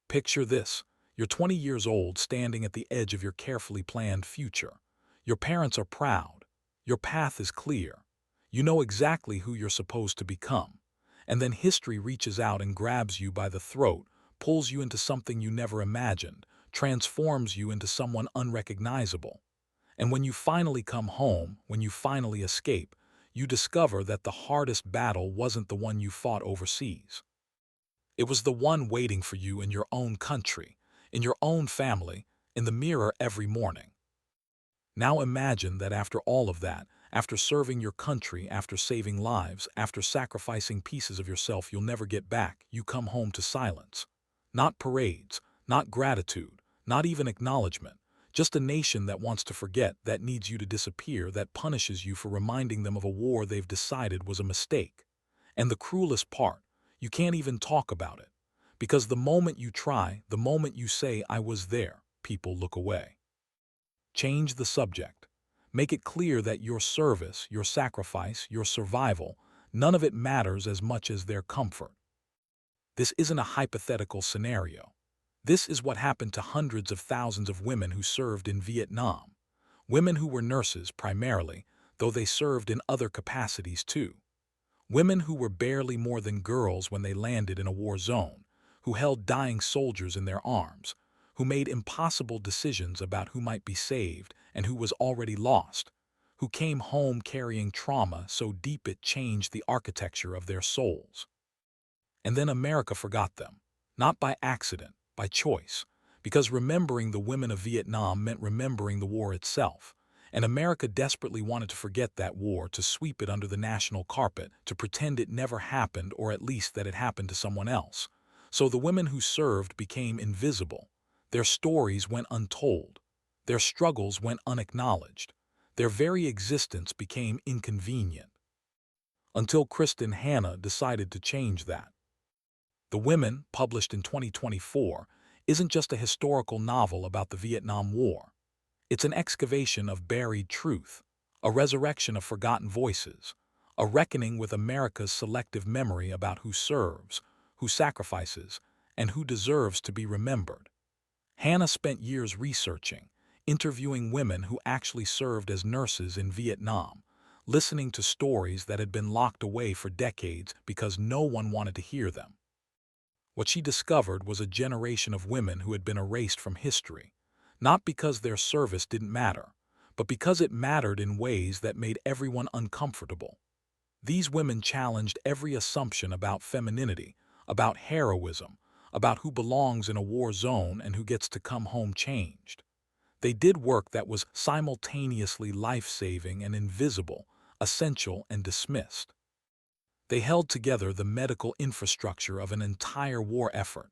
Picture this. You're 20 years old, standing at the edge of your carefully planned future. Your parents are proud. Your path is clear. You know exactly who you're supposed to become. And then history reaches out and grabs you by the throat, pulls you into something you never imagined, transforms you into someone unrecognizable. And when you finally come home, when you finally escape, you discover that the hardest battle wasn't the one you fought overseas. It was the one waiting for you in your own country, in your own family, in the mirror every morning. Now imagine that after all of that, after serving your country, after saving lives, after sacrificing pieces of yourself you'll never get back, you come home to silence. Not parades, not gratitude, not even acknowledgement, just a nation that wants to forget, that needs you to disappear, that punishes you for reminding them of a war they've decided was a mistake. And the cruelest part, you can't even talk about it. Because the moment you try, the moment you say, "I was there," people look away. Change the subject. Make it clear that your service, your sacrifice, your survival, none of it matters as much as their comfort. This isn't a hypothetical scenario. This is what happened to hundreds of thousands of women who served in Vietnam. Women who were nurses primarily, though they served in other capacities too. Women who were barely more than girls when they landed in a war zone, who held dying soldiers in their arms, who made impossible decisions about who might be saved and who was already lost, who came home carrying trauma so deep it changed the architecture of their souls. And then America forgot them, not by accident, by choice, because remembering the women of Vietnam meant remembering the war itself. And America desperately wanted to forget that war, to sweep it under the national carpet, to pretend it never happened, or at least that it happened to someone else. So the women who served became invisible. Their stories went untold. Their struggles went unacknowledged. Their very existence became inconvenient. Until Kristen Hanna decided to change that. The Women, published in 2024, isn't just a historical novel about the Vietnam War. It's an excavation of buried truth, a resurrection of forgotten voices, a reckoning with America's selective memory about who serves, who sacrifices, and who deserves to be remembered. Hannah spent years researching, interviewing women who actually served as nurses in Vietnam, listening to stories that had been locked away for decades because no one wanted to hear them. What she discovered was a generation of women who had been erased from history, not because their service didn't matter, but because it mattered in ways that made everyone uncomfortable. These women challenged every assumption about femininity, about heroism, about who belongs in a war zone and who gets to come home changed. They did work that was simultaneously life-saving and invisible, essential and dismissed. They held together the medical infrastructure of an entire war effort,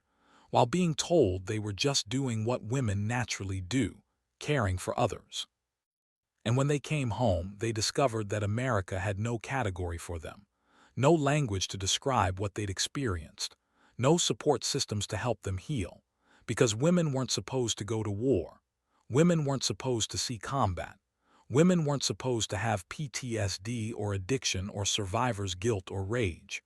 while being told they were just doing what women naturally do, caring for others. And when they came home, they discovered that America had no category for them, no language to describe what they'd experienced, no support systems to help them heal, because women weren't supposed to go to war. Women weren't supposed to see combat. Women weren't supposed to have PTSD or addiction or survivor's guilt or rage.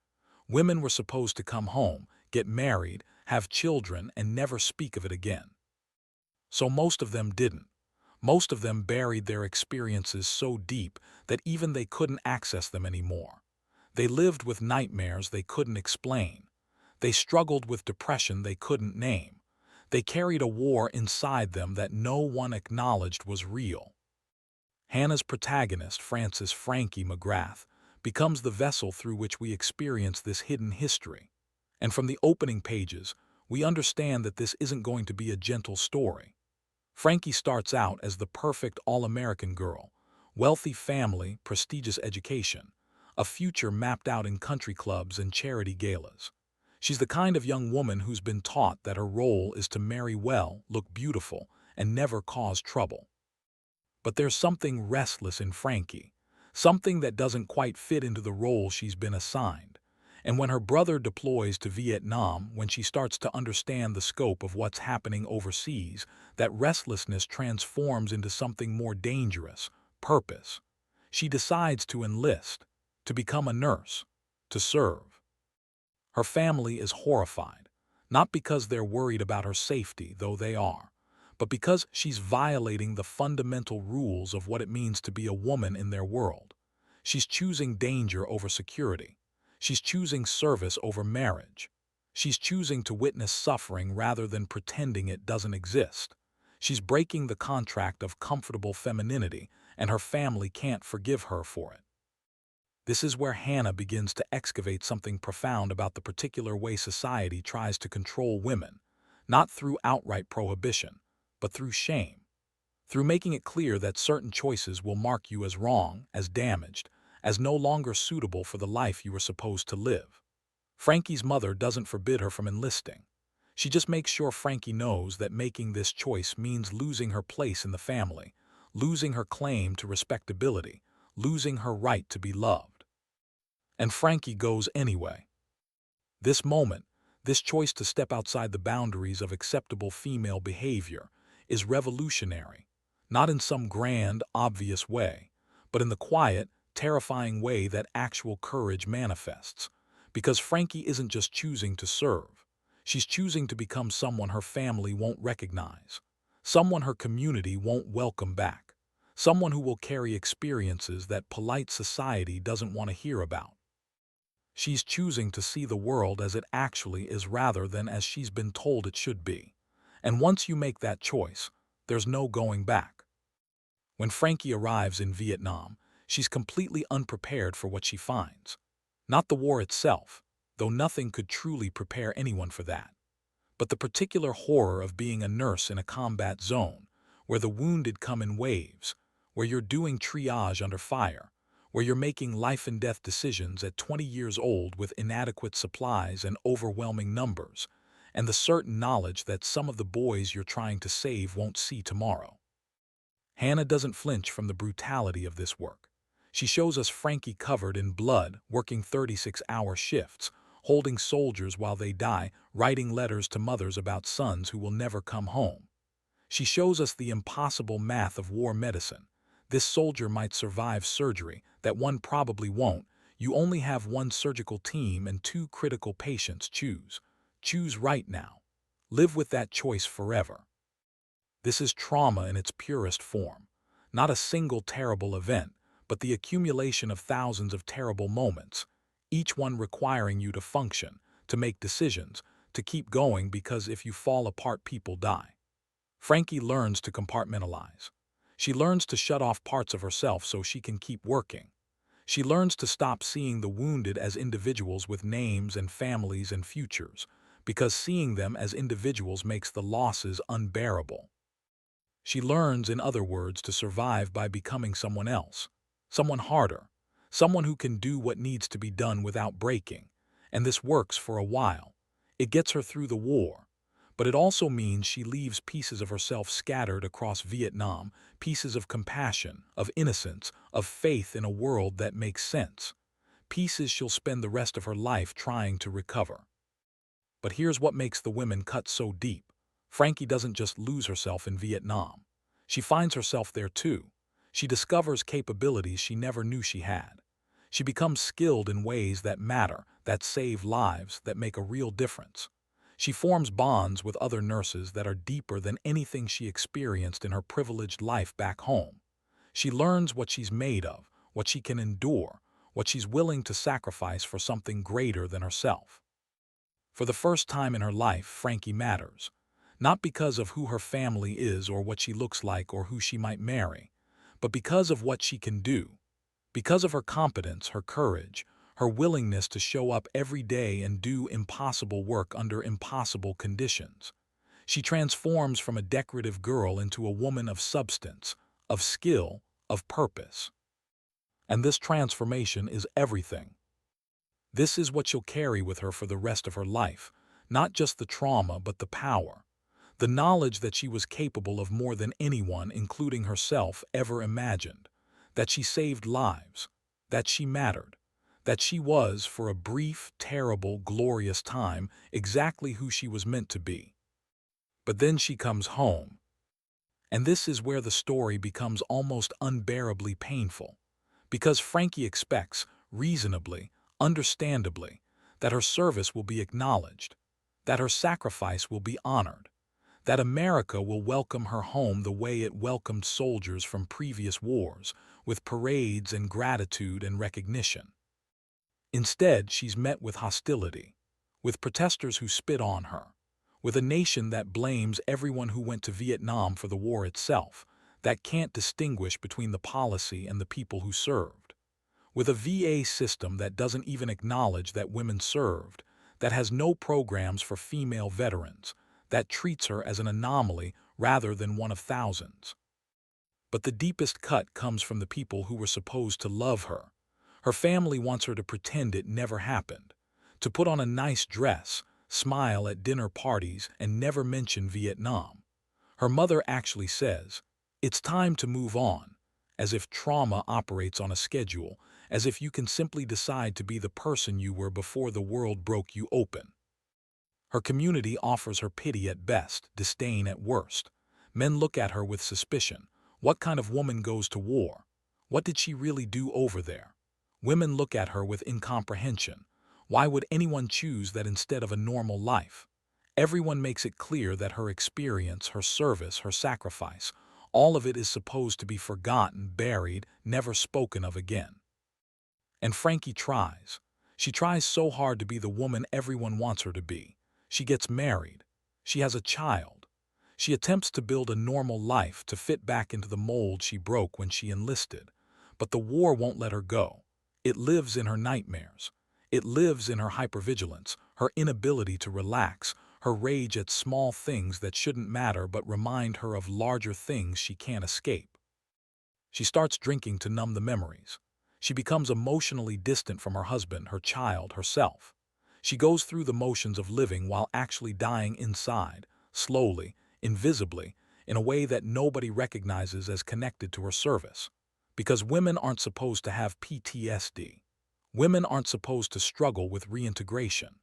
Women were supposed to come home, get married, have children, and never speak of it again. So most of them didn't. Most of them buried their experiences so deep that even they couldn't access them anymore. They lived with nightmares they couldn't explain. They struggled with depression they couldn't name. They carried a war inside them that no one acknowledged was real. Hannah's protagonist, Frances "Frankie" McGrath, becomes the vessel through which we experience this hidden history. And from the opening pages, we understand that this isn't going to be a gentle story. Frankie starts out as the perfect all-American girl, wealthy family, prestigious education, a future mapped out in country clubs and charity galas. She's the kind of young woman who's been taught that her role is to marry well, look beautiful, and never cause trouble. But there's something restless in Frankie, something that doesn't quite fit into the role she's been assigned. And when her brother deploys to Vietnam, when she starts to understand the scope of what's happening overseas, that restlessness transforms into something more dangerous: purpose. She decides to enlist, to become a nurse, to serve. Her family is horrified, Not because they're worried about her safety, though they are, but because she's violating the fundamental rules of what it means to be a woman in their world. She's choosing danger over security. She's choosing service over marriage. She's choosing to witness suffering rather than pretending it doesn't exist. She's breaking the contract of comfortable femininity, and her family can't forgive her for it. This is where Hannah begins to excavate something profound about the particular way society tries to control women, not through outright prohibition, but through shame, through making it clear that certain choices will mark you as wrong, as damaged, as no longer suitable for the life you were supposed to live. Frankie's mother doesn't forbid her from enlisting. She just makes sure Frankie knows that making this choice means losing her place in the family, losing her claim to respectability, losing her right to be loved. And Frankie goes anyway. This moment, this choice to step outside the boundaries of acceptable female behavior, is revolutionary, not in some grand, obvious way, but in the quiet, terrifying way that actual courage manifests. Because Frankie isn't just choosing to serve. She's choosing to become someone her family won't recognize, someone her community won't welcome back, someone who will carry experiences that polite society doesn't want to hear about. She's choosing to see the world as it actually is rather than as she's been told it should be. And once you make that choice, there's no going back. When Frankie arrives in Vietnam, she's completely unprepared for what she finds. Not the war itself, though nothing could truly prepare anyone for that, but the particular horror of being a nurse in a combat zone, where the wounded come in waves, where you're doing triage under fire, where you're making life-and-death decisions at 20 years old with inadequate supplies and overwhelming numbers, and the certain knowledge that some of the boys you're trying to save won't see tomorrow. Hannah doesn't flinch from the brutality of this work. She shows us Frankie covered in blood, working 36-hour shifts, holding soldiers while they die, writing letters to mothers about sons who will never come home. She shows us the impossible math of war medicine. This soldier might survive surgery, that one probably won't. You only have one surgical team and two critical patients. Choose. Choose right now. Live with that choice forever. This is trauma in its purest form. Not a single terrible event, but the accumulation of thousands of terrible moments, each one requiring you to function, to make decisions, to keep going, because if you fall apart, people die. Frankie learns to compartmentalize. She learns to shut off parts of herself so she can keep working. She learns to stop seeing the wounded as individuals with names and families and futures, because seeing them as individuals makes the losses unbearable. She learns, in other words, to survive by becoming someone else, someone harder, someone who can do what needs to be done without breaking. And this works for a while. It gets her through the war. But it also means she leaves pieces of herself scattered across Vietnam, pieces of compassion, of innocence, of faith in a world that makes sense. Pieces she'll spend the rest of her life trying to recover. But here's what makes the women cut so deep. Frankie doesn't just lose herself in Vietnam. She finds herself there too. She discovers capabilities she never knew she had. She becomes skilled in ways that matter, that save lives, that make a real difference. She forms bonds with other nurses that are deeper than anything she experienced in her privileged life back home. She learns what she's made of, what she can endure, what she's willing to sacrifice for something greater than herself. For the first time in her life, Frankie matters. Not because of who her family is or what she looks like or who she might marry, but because of what she can do. Because of her competence, her courage, her willingness to show up every day and do impossible work under impossible conditions. She transforms from a decorative girl into a woman of substance, of skill, of purpose. And this transformation is everything. This is what she'll carry with her for the rest of her life, not just the trauma but the power. The knowledge that she was capable of more than anyone, including herself, ever imagined. That she saved lives. That she mattered. That she was, for a brief, terrible, glorious time, exactly who she was meant to be. But then she comes home. And this is where the story becomes almost unbearably painful. Because Frankie expects, reasonably, understandably, that her service will be acknowledged. that her sacrifice will be honored, that America will welcome her home the way it welcomed soldiers from previous wars, with parades and gratitude and recognition. Instead, she's met with hostility, with protesters who spit on her, with a nation that blames everyone who went to Vietnam for the war itself, that can't distinguish between the policy and the people who served, with a VA system that doesn't even acknowledge that women served, that has no programs for female veterans, that treats her as an anomaly rather than one of thousands. But the deepest cut comes from the people who were supposed to love her. Her family wants her to pretend it never happened, to put on a nice dress, smile at dinner parties, and never mention Vietnam. Her mother actually says, "It's time to move on," as if trauma operates on a schedule, as if you can simply decide to be the person you were before the world broke you open. Her community offers her pity at best, disdain at worst. Men look at her with suspicion. What kind of woman goes to war? What did she really do over there? Women look at her with incomprehension. Why would anyone choose that instead of a normal life? Everyone makes it clear that her experience, her service, her sacrifice, all of it is supposed to be forgotten, buried, never spoken of again. And Frankie tries. She tries so hard to be the woman everyone wants her to be. She gets married. She has a child. She attempts to build a normal life to fit back into the mold she broke when she enlisted. But the war won't let her go. It lives in her nightmares. It lives in her hypervigilance, her inability to relax, her rage at small things that shouldn't matter but remind her of larger things she can't escape. She starts drinking to numb the memories. She becomes emotionally distant from her husband, her child, herself. She goes through the motions of living while actually dying inside, slowly, invisibly, in a way that nobody recognizes as connected to her service. Because women aren't supposed to have PTSD. Women aren't supposed to struggle with reintegration.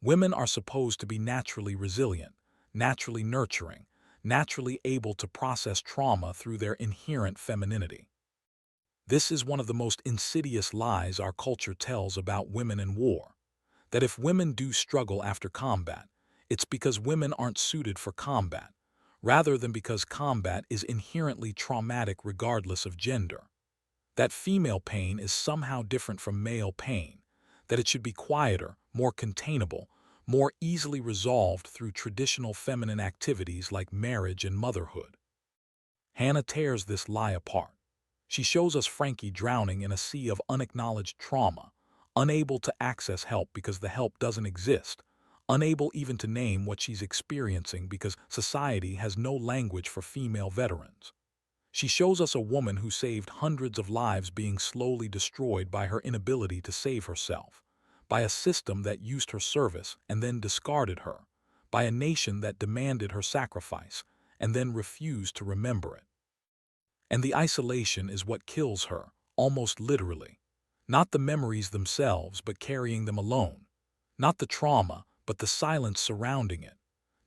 Women are supposed to be naturally resilient, naturally nurturing, naturally able to process trauma through their inherent femininity. This is one of the most insidious lies our culture tells about women in war. That if women do struggle after combat, it's because women aren't suited for combat, rather than because combat is inherently traumatic regardless of gender. That female pain is somehow different from male pain, that it should be quieter, more containable, more easily resolved through traditional feminine activities like marriage and motherhood. Hannah tears this lie apart. She shows us Frankie drowning in a sea of unacknowledged trauma, unable to access help because the help doesn't exist, unable even to name what she's experiencing because society has no language for female veterans. She shows us a woman who saved hundreds of lives being slowly destroyed by her inability to save herself, by a system that used her service and then discarded her, by a nation that demanded her sacrifice and then refused to remember it. And the isolation is what kills her, almost literally. Not the memories themselves, but carrying them alone. Not the trauma, but the silence surrounding it.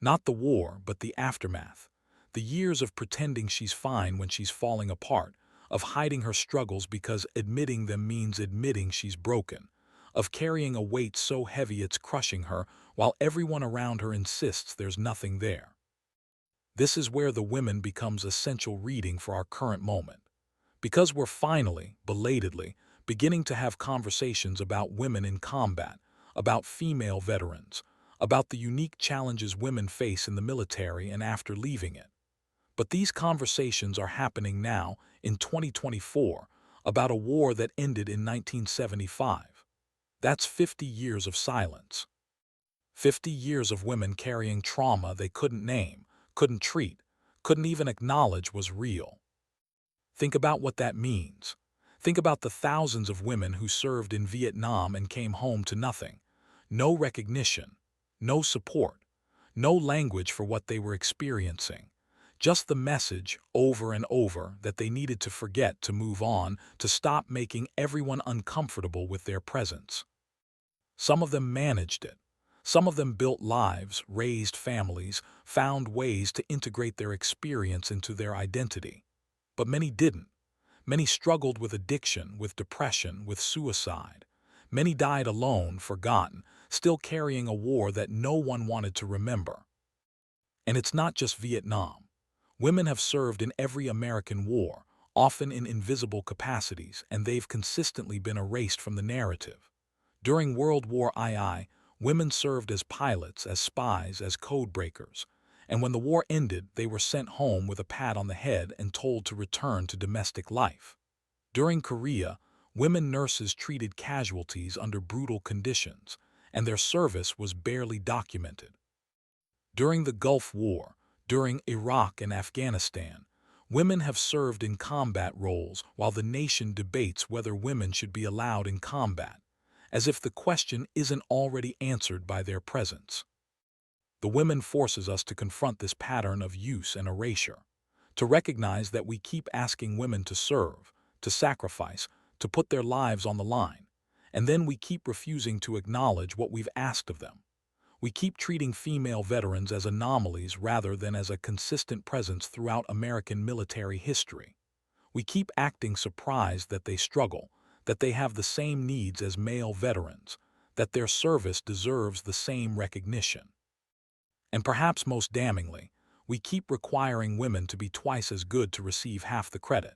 Not the war, but the aftermath. The years of pretending she's fine when she's falling apart, of hiding her struggles because admitting them means admitting she's broken, of carrying a weight so heavy it's crushing her while everyone around her insists there's nothing there. This is where the women becomes essential reading for our current moment. Because we're finally, belatedly, beginning to have conversations about women in combat, about female veterans, about the unique challenges women face in the military and after leaving it. But these conversations are happening now, in 2024, about a war that ended in 1975. That's 50 years of silence. 50 years of women carrying trauma they couldn't name, couldn't treat, couldn't even acknowledge was real. Think about what that means. Think about the thousands of women who served in Vietnam and came home to nothing. No recognition, no support, no language for what they were experiencing. Just the message, over and over, that they needed to forget, to move on, to stop making everyone uncomfortable with their presence. Some of them managed it. Some of them built lives, raised families, found ways to integrate their experience into their identity. But many didn't. Many struggled with addiction, with depression, with suicide. Many died alone, forgotten, still carrying a war that no one wanted to remember. And it's not just Vietnam. Women have served in every American war, often in invisible capacities, and they've consistently been erased from the narrative. During World War II, women served as pilots, as spies, as code breakers, and when the war ended, they were sent home with a pat on the head and told to return to domestic life. During Korea, women nurses treated casualties under brutal conditions, and their service was barely documented. During the Gulf War, during Iraq and Afghanistan, women have served in combat roles while the nation debates whether women should be allowed in combat, as if the question isn't already answered by their presence. The women forces us to confront this pattern of use and erasure, to recognize that we keep asking women to serve, to sacrifice, to put their lives on the line, and then we keep refusing to acknowledge what we've asked of them. We keep treating female veterans as anomalies rather than as a consistent presence throughout American military history. We keep acting surprised that they struggle, that they have the same needs as male veterans, that their service deserves the same recognition. And perhaps most damningly, we keep requiring women to be twice as good to receive half the credit,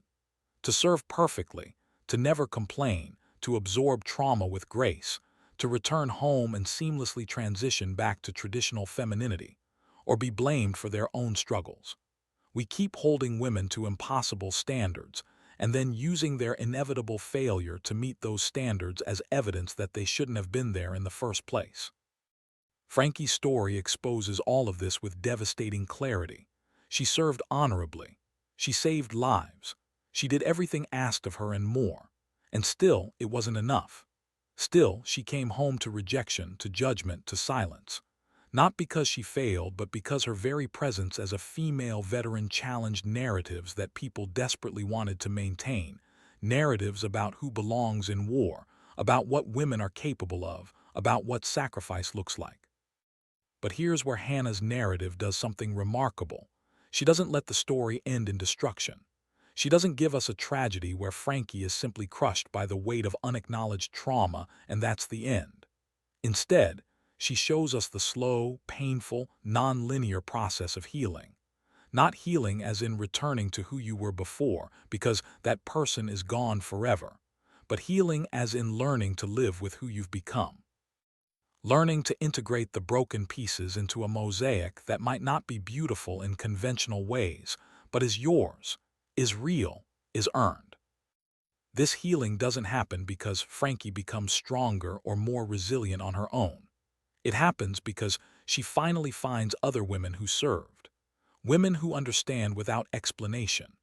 to serve perfectly, to never complain, to absorb trauma with grace, to return home and seamlessly transition back to traditional femininity, or be blamed for their own struggles. We keep holding women to impossible standards and then using their inevitable failure to meet those standards as evidence that they shouldn't have been there in the first place. Frankie's story exposes all of this with devastating clarity. She served honorably. She saved lives. She did everything asked of her and more. And still, it wasn't enough. Still, she came home to rejection, to judgment, to silence. Not because she failed, but because her very presence as a female veteran challenged narratives that people desperately wanted to maintain, narratives about who belongs in war, about what women are capable of, about what sacrifice looks like. But here's where Hannah's narrative does something remarkable. She doesn't let the story end in destruction. She doesn't give us a tragedy where Frankie is simply crushed by the weight of unacknowledged trauma and that's the end. Instead, she shows us the slow, painful, non-linear process of healing. Not healing as in returning to who you were before, because that person is gone forever, but healing as in learning to live with who you've become. Learning to integrate the broken pieces into a mosaic that might not be beautiful in conventional ways, but is yours, is real, is earned. This healing doesn't happen because Frankie becomes stronger or more resilient on her own. It happens because she finally finds other women who served. Women who understand without explanation.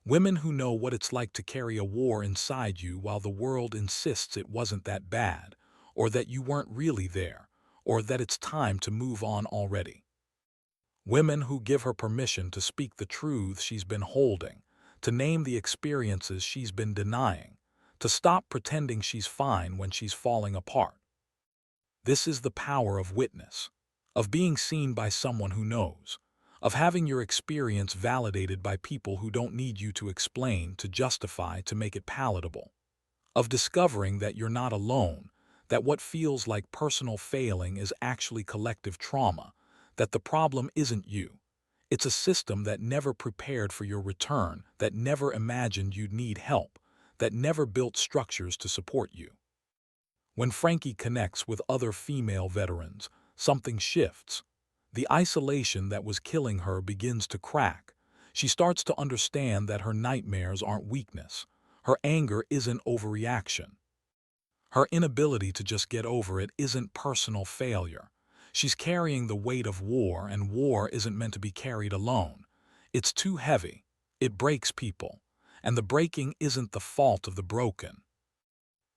Women who know what it's like to carry a war inside you while the world insists it wasn't that bad, or that you weren't really there, or that it's time to move on already. Women who give her permission to speak the truth she's been holding, to name the experiences she's been denying, to stop pretending she's fine when she's falling apart. This is the power of witness, of being seen by someone who knows, of having your experience validated by people who don't need you to explain, to justify, to make it palatable, of discovering that you're not alone, that what feels like personal failing is actually collective trauma, that the problem isn't you. It's a system that never prepared for your return, that never imagined you'd need help, that never built structures to support you. When Frankie connects with other female veterans, something shifts. The isolation that was killing her begins to crack. She starts to understand that her nightmares aren't weakness. Her anger isn't overreaction. Her inability to just get over it isn't personal failure. She's carrying the weight of war, and war isn't meant to be carried alone. It's too heavy. It breaks people. And the breaking isn't the fault of the broken.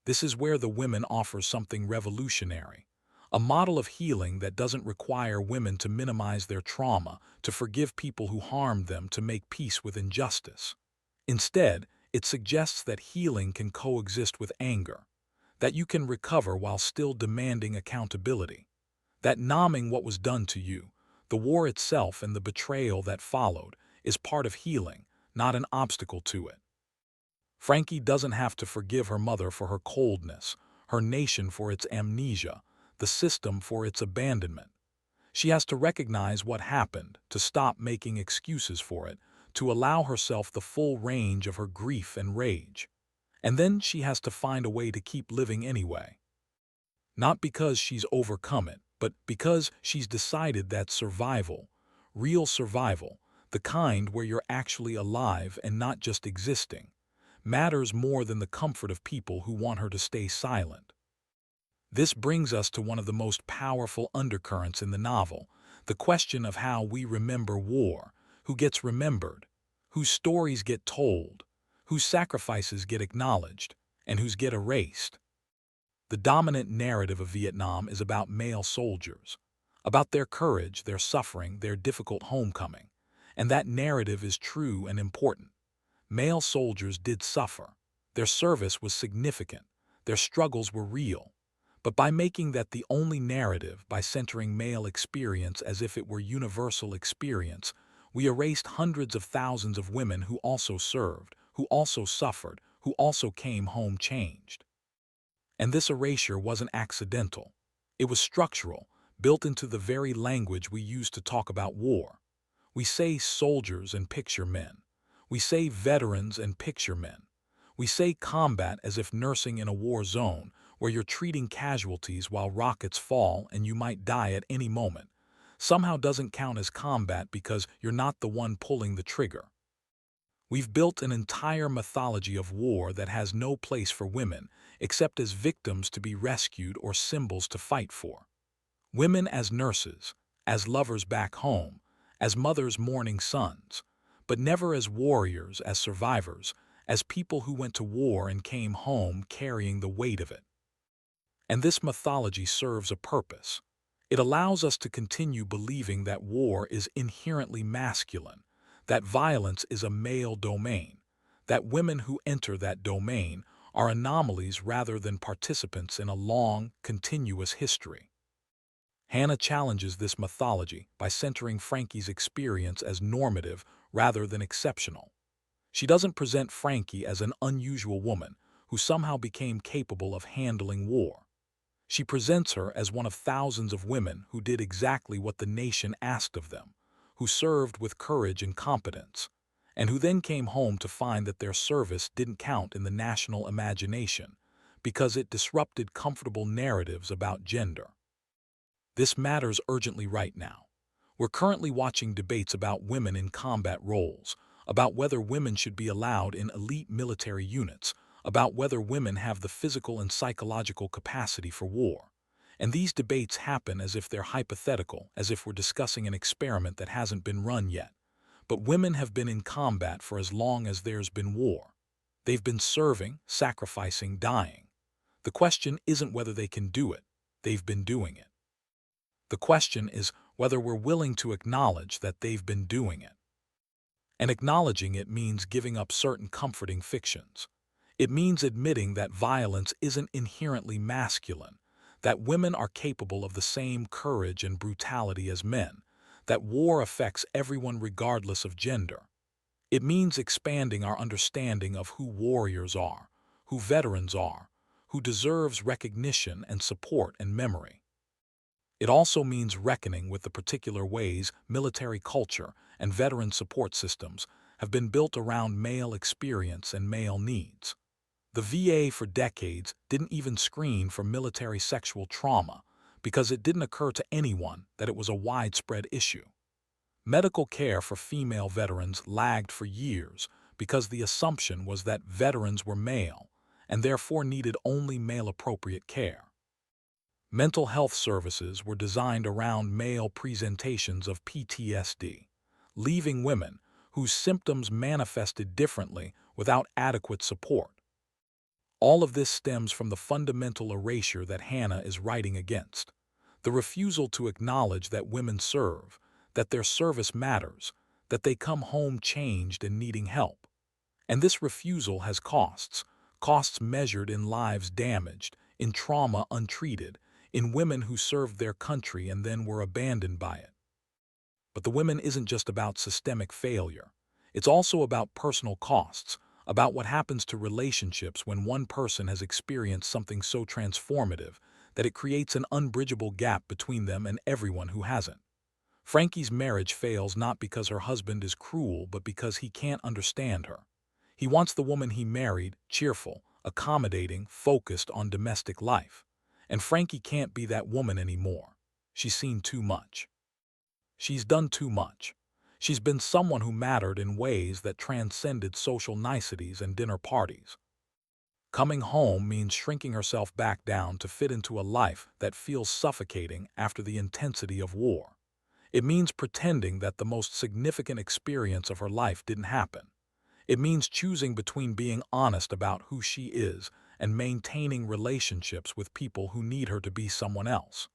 This is where the women offer something revolutionary. A model of healing that doesn't require women to minimize their trauma, to forgive people who harmed them, to make peace with injustice. Instead, it suggests that healing can coexist with anger, that you can recover while still demanding accountability, that numbing what was done to you, the war itself and the betrayal that followed, is part of healing, not an obstacle to it. Frankie doesn't have to forgive her mother for her coldness, her nation for its amnesia, the system for its abandonment. She has to recognize what happened, to stop making excuses for it, to allow herself the full range of her grief and rage. And then she has to find a way to keep living anyway. Not because she's overcome it, but because she's decided that survival, real survival, the kind where you're actually alive and not just existing, matters more than the comfort of people who want her to stay silent. This brings us to one of the most powerful undercurrents in the novel, the question of how we remember war, who gets remembered, whose stories get told, whose sacrifices get acknowledged, and whose get erased. The dominant narrative of Vietnam is about male soldiers, about their courage, their suffering, their difficult homecoming. And that narrative is true and important. Male soldiers did suffer. Their service was significant. Their struggles were real. But by making that the only narrative, by centering male experience as if it were universal experience, we erased hundreds of thousands of women who also served, who also suffered, who also came home changed. And this erasure wasn't accidental. It was structural, built into the very language we use to talk about war. We say soldiers and picture men. We say veterans and picture men. We say combat as if nursing in a war zone, where you're treating casualties while rockets fall and you might die at any moment, somehow doesn't count as combat because you're not the one pulling the trigger. We've built an entire mythology of war that has no place for women, except as victims to be rescued or symbols to fight for. Women as nurses, as lovers back home, as mothers mourning sons, but never as warriors, as survivors, as people who went to war and came home carrying the weight of it. And this mythology serves a purpose. It allows us to continue believing that war is inherently masculine, that violence is a male domain, that women who enter that domain are anomalies rather than participants in a long, continuous history. Hannah challenges this mythology by centering Frankie's experience as normative rather than exceptional. She doesn't present Frankie as an unusual woman who somehow became capable of handling war. She presents her as one of thousands of women who did exactly what the nation asked of them, who served with courage and competence, and who then came home to find that their service didn't count in the national imagination because it disrupted comfortable narratives about gender. This matters urgently right now. We're currently watching debates about women in combat roles, about whether women should be allowed in elite military units, about whether women have the physical and psychological capacity for war. And these debates happen as if they're hypothetical, as if we're discussing an experiment that hasn't been run yet. But women have been in combat for as long as there's been war. They've been serving, sacrificing, dying. The question isn't whether they can do it. They've been doing it. The question is whether we're willing to acknowledge that they've been doing it. And acknowledging it means giving up certain comforting fictions. It means admitting that violence isn't inherently masculine, that women are capable of the same courage and brutality as men, that war affects everyone regardless of gender. It means expanding our understanding of who warriors are, who veterans are, who deserves recognition and support and memory. It also means reckoning with the particular ways military culture and veteran support systems have been built around male experience and male needs. The VA for decades didn't even screen for military sexual trauma because it didn't occur to anyone that it was a widespread issue. Medical care for female veterans lagged for years because the assumption was that veterans were male and therefore needed only male-appropriate care. Mental health services were designed around male presentations of PTSD, leaving women whose symptoms manifested differently without adequate support. All of this stems from the fundamental erasure that Hannah is writing against, the refusal to acknowledge that women serve, that their service matters, that they come home changed and needing help. And this refusal has costs, costs measured in lives damaged, in trauma untreated, in women who served their country and then were abandoned by it. But the women isn't just about systemic failure. It's also about personal costs, about what happens to relationships when one person has experienced something so transformative that it creates an unbridgeable gap between them and everyone who hasn't. Frankie's marriage fails not because her husband is cruel, but because he can't understand her. He wants the woman he married cheerful, accommodating, focused on domestic life. And Frankie can't be that woman anymore. She's seen too much. She's done too much. She's been someone who mattered in ways that transcended social niceties and dinner parties. Coming home means shrinking herself back down to fit into a life that feels suffocating after the intensity of war. It means pretending that the most significant experience of her life didn't happen. It means choosing between being honest about who she is and maintaining relationships with people who need her to be someone else.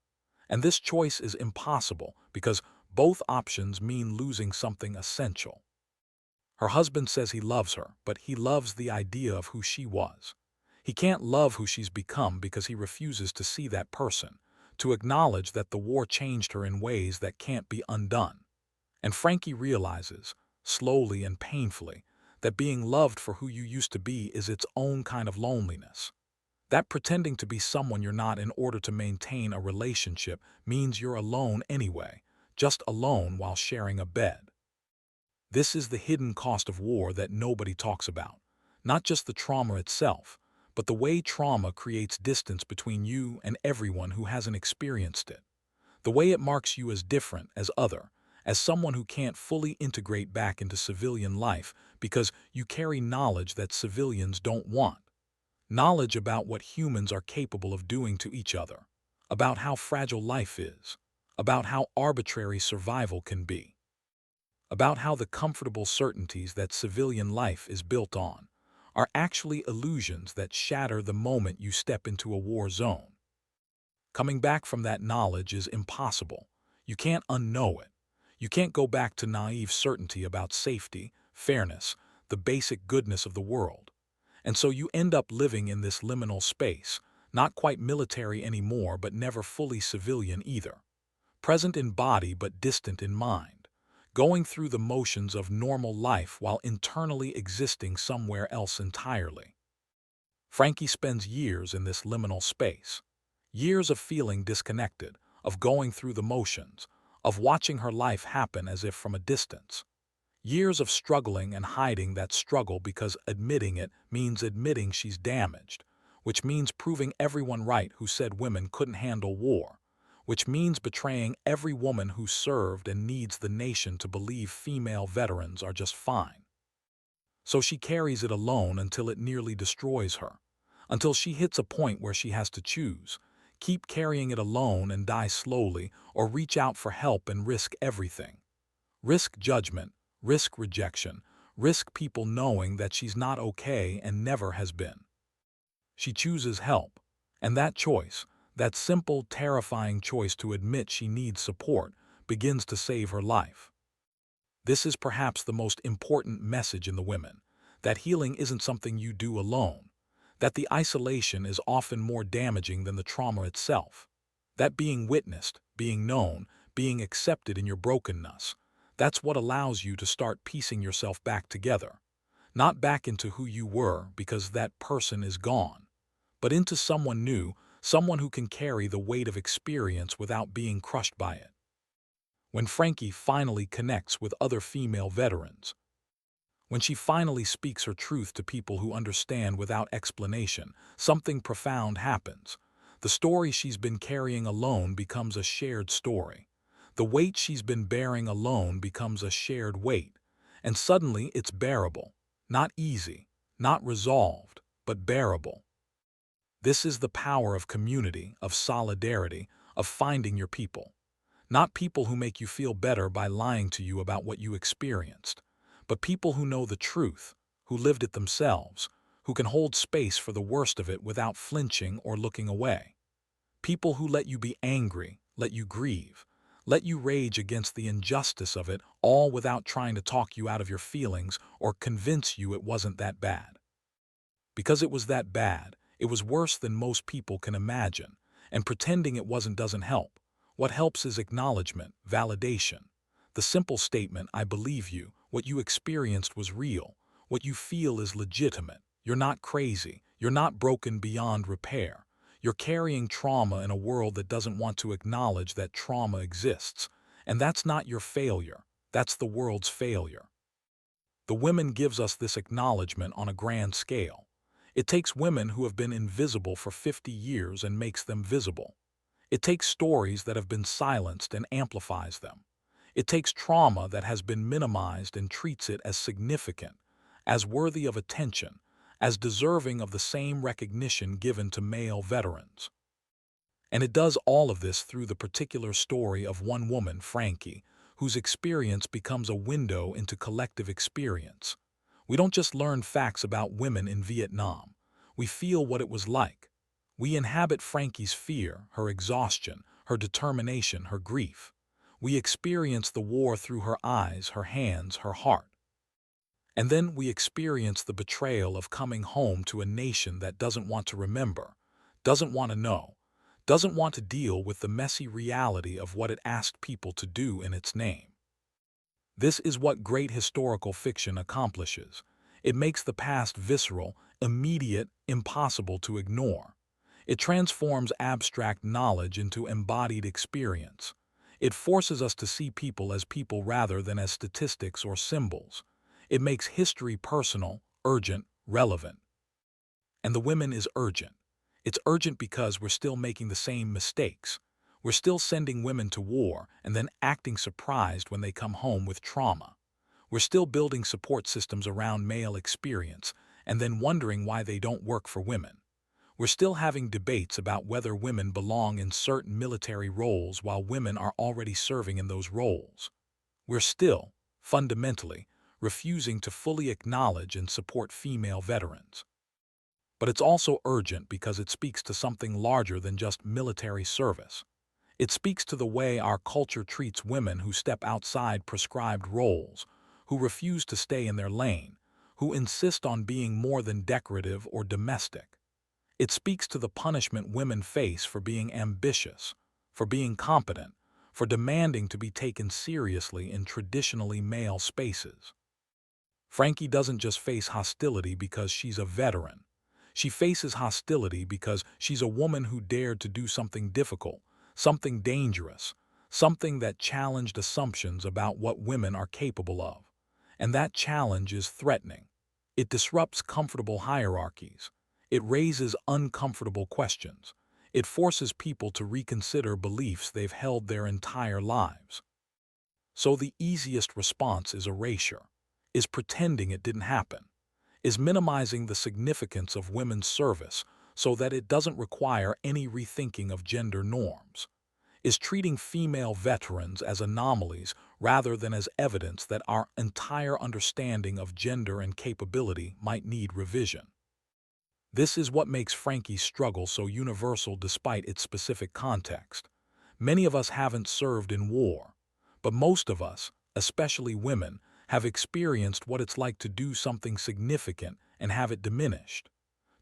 And this choice is impossible because both options mean losing something essential. Her husband says he loves her, but he loves the idea of who she was. He can't love who she's become because he refuses to see that person, to acknowledge that the war changed her in ways that can't be undone. And Frankie realizes, slowly and painfully, that being loved for who you used to be is its own kind of loneliness. That pretending to be someone you're not in order to maintain a relationship means you're alone anyway, just alone while sharing a bed. This is the hidden cost of war that nobody talks about. Not just the trauma itself, but the way trauma creates distance between you and everyone who hasn't experienced it. The way it marks you as different, as other, as someone who can't fully integrate back into civilian life because you carry knowledge that civilians don't want. Knowledge about what humans are capable of doing to each other, about how fragile life is, about how arbitrary survival can be, about how the comfortable certainties that civilian life is built on are actually illusions that shatter the moment you step into a war zone. Coming back from that knowledge is impossible. You can't unknow it. You can't go back to naive certainty about safety, fairness, the basic goodness of the world. And so you end up living in this liminal space, not quite military anymore, but never fully civilian either. Present in body but distant in mind, going through the motions of normal life while internally existing somewhere else entirely. Frankie spends years in this liminal space. Years of feeling disconnected, of going through the motions, of watching her life happen as if from a distance. Years of struggling and hiding that struggle because admitting it means admitting she's damaged, which means proving everyone right who said women couldn't handle war, which means betraying every woman who served and needs the nation to believe female veterans are just fine. So she carries it alone until it nearly destroys her, until she hits a point where she has to choose, keep carrying it alone and die slowly, or reach out for help and risk everything. Risk judgment, risk rejection, risk people knowing that she's not okay and never has been. She chooses help, and that choice, that simple, terrifying choice to admit she needs support, begins to save her life. This is perhaps the most important message in The Women, that healing isn't something you do alone, that the isolation is often more damaging than the trauma itself, that being witnessed, being known, being accepted in your brokenness, that's what allows you to start piecing yourself back together, not back into who you were because that person is gone, but into someone new, someone who can carry the weight of experience without being crushed by it. When Frankie finally connects with other female veterans, when she finally speaks her truth to people who understand without explanation, something profound happens. The story she's been carrying alone becomes a shared story. The weight she's been bearing alone becomes a shared weight. And suddenly it's bearable. Not easy, not resolved, but bearable. This is the power of community, of solidarity, of finding your people. Not people who make you feel better by lying to you about what you experienced, but people who know the truth, who lived it themselves, who can hold space for the worst of it without flinching or looking away. People who let you be angry, let you grieve, let you rage against the injustice of it, all without trying to talk you out of your feelings or convince you it wasn't that bad. Because it was that bad, it was worse than most people can imagine, and pretending it wasn't doesn't help. What helps is acknowledgement, validation. The simple statement, I believe you, what you experienced was real, what you feel is legitimate, you're not crazy, you're not broken beyond repair, You're carrying trauma in a world that doesn't want to acknowledge that trauma exists. And that's not your failure. That's the world's failure. The women gives us this acknowledgement on a grand scale. It takes women who have been invisible for 50 years and makes them visible. It takes stories that have been silenced and amplifies them. It takes trauma that has been minimized and treats it as significant, as worthy of attention, as deserving of the same recognition given to male veterans. And it does all of this through the particular story of one woman, Frankie, whose experience becomes a window into collective experience. We don't just learn facts about women in Vietnam. We feel what it was like. We inhabit Frankie's fear, her exhaustion, her determination, her grief. We experience the war through her eyes, her hands, her heart. And then we experience the betrayal of coming home to a nation that doesn't want to remember, doesn't want to know, doesn't want to deal with the messy reality of what it asked people to do in its name. This is what great historical fiction accomplishes. It makes the past visceral, immediate, impossible to ignore. It transforms abstract knowledge into embodied experience. It forces us to see people as people rather than as statistics or symbols. It makes history personal, urgent, relevant. And the women is urgent. It's urgent because we're still making the same mistakes. We're still sending women to war and then acting surprised when they come home with trauma. We're still building support systems around male experience and then wondering why they don't work for women. We're still having debates about whether women belong in certain military roles while women are already serving in those roles. We're still, fundamentally, refusing to fully acknowledge and support female veterans. But it's also urgent because it speaks to something larger than just military service. It speaks to the way our culture treats women who step outside prescribed roles, who refuse to stay in their lane, who insist on being more than decorative or domestic. It speaks to the punishment women face for being ambitious, for being competent, for demanding to be taken seriously in traditionally male spaces. Frankie doesn't just face hostility because she's a veteran. She faces hostility because she's a woman who dared to do something difficult, something dangerous, something that challenged assumptions about what women are capable of. And that challenge is threatening. It disrupts comfortable hierarchies. It raises uncomfortable questions. It forces people to reconsider beliefs they've held their entire lives. So the easiest response is erasure, is pretending it didn't happen, is minimizing the significance of women's service so that it doesn't require any rethinking of gender norms, is treating female veterans as anomalies rather than as evidence that our entire understanding of gender and capability might need revision. This is what makes Frankie's struggle so universal despite its specific context. Many of us haven't served in war, but most of us, especially women, have experienced what it's like to do something significant and have it diminished,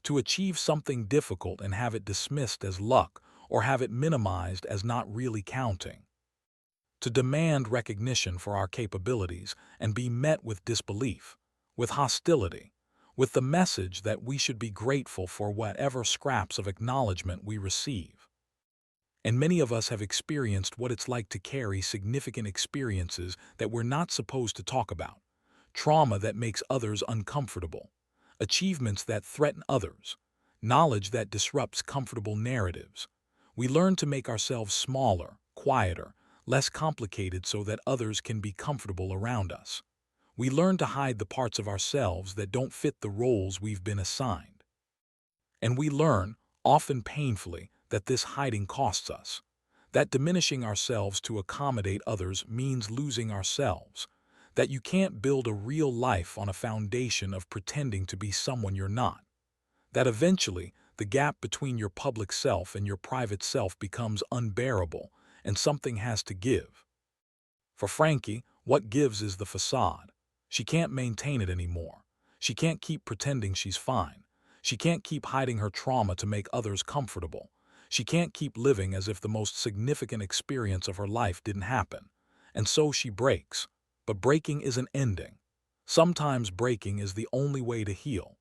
to achieve something difficult and have it dismissed as luck or have it minimized as not really counting, to demand recognition for our capabilities and be met with disbelief, with hostility, with the message that we should be grateful for whatever scraps of acknowledgement we receive. And many of us have experienced what it's like to carry significant experiences that we're not supposed to talk about, trauma that makes others uncomfortable, achievements that threaten others, knowledge that disrupts comfortable narratives. We learn to make ourselves smaller, quieter, less complicated so that others can be comfortable around us. We learn to hide the parts of ourselves that don't fit the roles we've been assigned. And we learn, often painfully, that this hiding costs us, that diminishing ourselves to accommodate others means losing ourselves, that you can't build a real life on a foundation of pretending to be someone you're not, that eventually the gap between your public self and your private self becomes unbearable and something has to give. For Frankie, what gives is the facade. She can't maintain it anymore. She can't keep pretending she's fine. She can't keep hiding her trauma to make others comfortable. She can't keep living as if the most significant experience of her life didn't happen. And so she breaks. But breaking isn't ending. Sometimes breaking is the only way to heal.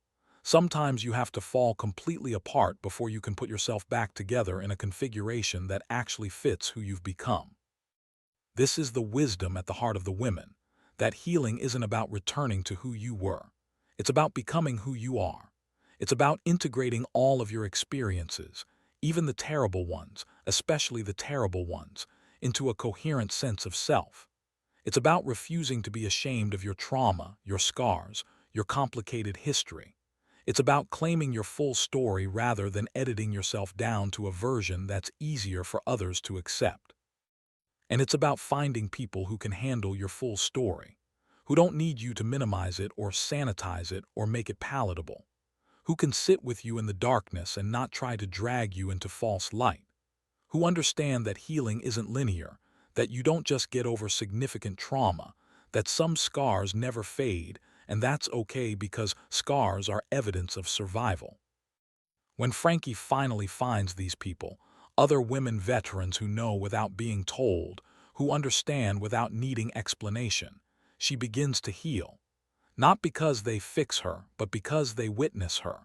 Sometimes you have to fall completely apart before you can put yourself back together in a configuration that actually fits who you've become. This is the wisdom at the heart of the women, that healing isn't about returning to who you were. It's about becoming who you are. It's about integrating all of your experiences, even the terrible ones, especially the terrible ones, into a coherent sense of self. It's about refusing to be ashamed of your trauma, your scars, your complicated history. It's about claiming your full story rather than editing yourself down to a version that's easier for others to accept. And it's about finding people who can handle your full story, who don't need you to minimize it or sanitize it or make it palatable, who can sit with you in the darkness and not try to drag you into false light, who understand that healing isn't linear, that you don't just get over significant trauma, that some scars never fade, and that's okay because scars are evidence of survival. When Frankie finally finds these people, other women veterans who know without being told, who understand without needing explanation, she begins to heal. Not because they fix her, but because they witness her,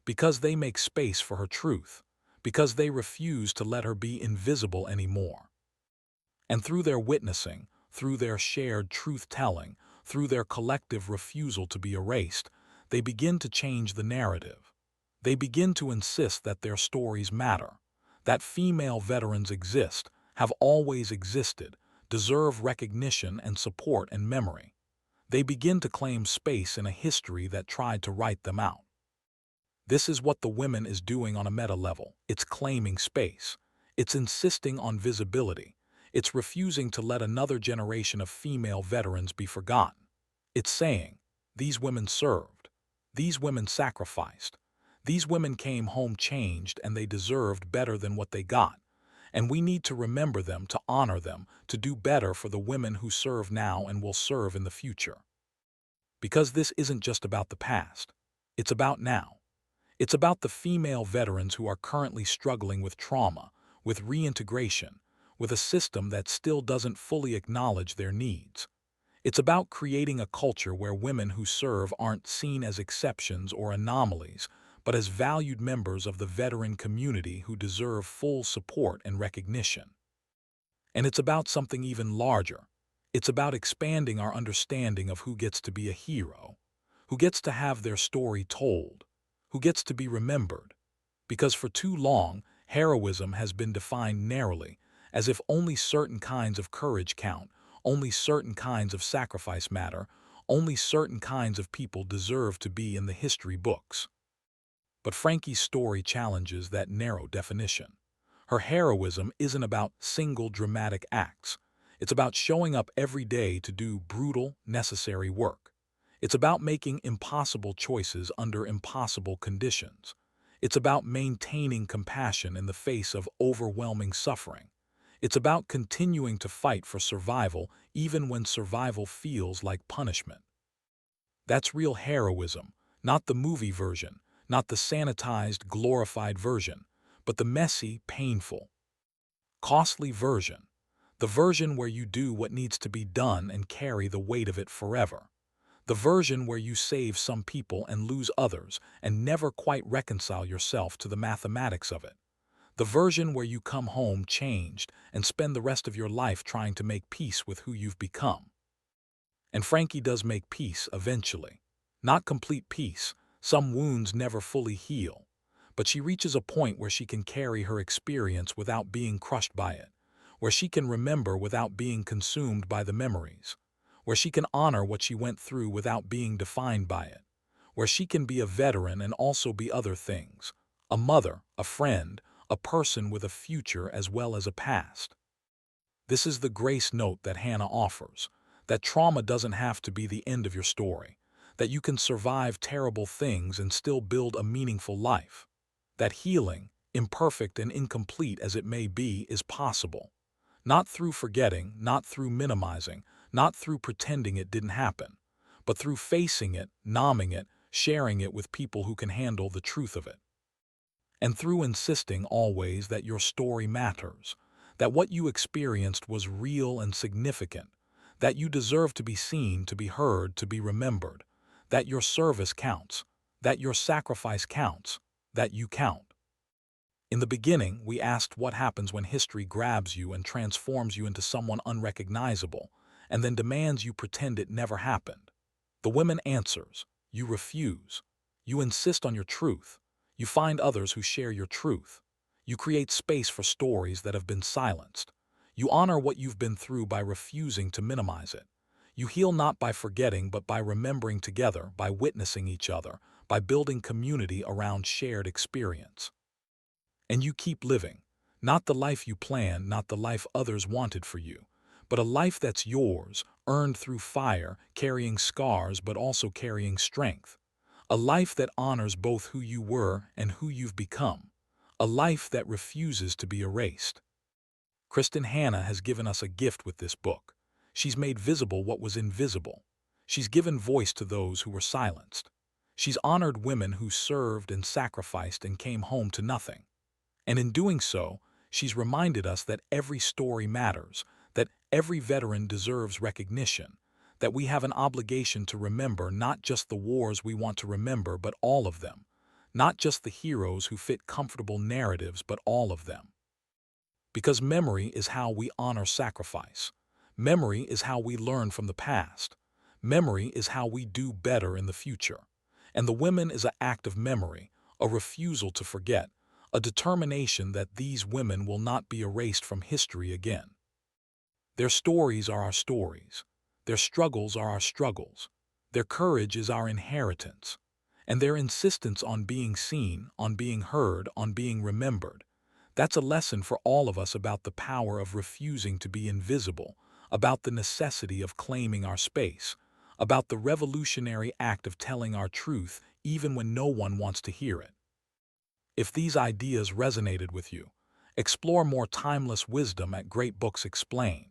because they make space for her truth, because they refuse to let her be invisible anymore. And through their witnessing, through their shared truth-telling, through their collective refusal to be erased, they begin to change the narrative. They begin to insist that their stories matter, that female veterans exist, have always existed, deserve recognition and support and memory. They begin to claim space in a history that tried to write them out. This is what the women is doing on a meta level. It's claiming space. It's insisting on visibility. It's refusing to let another generation of female veterans be forgotten. It's saying, these women served. These women sacrificed. These women came home changed and they deserved better than what they got. And we need to remember them, to honor them, to do better for the women who serve now and will serve in the future. Because this isn't just about the past. It's about now. It's about the female veterans who are currently struggling with trauma, with reintegration, with a system that still doesn't fully acknowledge their needs. It's about creating a culture where women who serve aren't seen as exceptions or anomalies, but as valued members of the veteran community who deserve full support and recognition. And it's about something even larger. It's about expanding our understanding of who gets to be a hero, who gets to have their story told, who gets to be remembered. Because for too long, heroism has been defined narrowly, as if only certain kinds of courage count, only certain kinds of sacrifice matter, only certain kinds of people deserve to be in the history books. But Frankie's story challenges that narrow definition. Her heroism isn't about single dramatic acts. It's about showing up every day to do brutal, necessary work. It's about making impossible choices under impossible conditions. It's about maintaining compassion in the face of overwhelming suffering. It's about continuing to fight for survival even when survival feels like punishment. That's real heroism, not the movie version, not the sanitized, glorified version, but the messy, painful, costly version. The version where you do what needs to be done and carry the weight of it forever. The version where you save some people and lose others and never quite reconcile yourself to the mathematics of it. The version where you come home changed and spend the rest of your life trying to make peace with who you've become. And Frankie does make peace eventually. Not complete peace. Some wounds never fully heal. But she reaches a point where she can carry her experience without being crushed by it, where she can remember without being consumed by the memories, where she can honor what she went through without being defined by it, where she can be a veteran and also be other things, a mother, a friend, a person with a future as well as a past. This is the grace note that Hannah offers, that trauma doesn't have to be the end of your story, that you can survive terrible things and still build a meaningful life, that healing, imperfect and incomplete as it may be, is possible. Not through forgetting, not through minimizing, not through pretending it didn't happen, but through facing it, numbing it, sharing it with people who can handle the truth of it. And through insisting always that your story matters, that what you experienced was real and significant, that you deserve to be seen, to be heard, to be remembered, that your service counts, that your sacrifice counts, that you count. In the beginning, we asked what happens when history grabs you and transforms you into someone unrecognizable, and then demands you pretend it never happened. The women answers, you refuse. You insist on your truth. You find others who share your truth. You create space for stories that have been silenced. You honor what you've been through by refusing to minimize it. You heal not by forgetting, but by remembering together, by witnessing each other, by building community around shared experience. And you keep living, not the life you planned, not the life others wanted for you, but a life that's yours, earned through fire, carrying scars but also carrying strength. A life that honors both who you were and who you've become. A life that refuses to be erased. Kristin Hannah has given us a gift with this book. She's made visible what was invisible. She's given voice to those who were silenced. She's honored women who served and sacrificed and came home to nothing. And in doing so, she's reminded us that every story matters, that every veteran deserves recognition, that we have an obligation to remember not just the wars we want to remember, but all of them, not just the heroes who fit comfortable narratives, but all of them. Because memory is how we honor sacrifice. Memory is how we learn from the past. Memory is how we do better in the future. And the women is an act of memory, a refusal to forget, a determination that these women will not be erased from history again. Their stories are our stories. Their struggles are our struggles. Their courage is our inheritance. And their insistence on being seen, on being heard, on being remembered. That's a lesson for all of us about the power of refusing to be invisible, about the necessity of claiming our space, about the revolutionary act of telling our truth even when no one wants to hear it. If these ideas resonated with you, explore more timeless wisdom at Great Books Explain.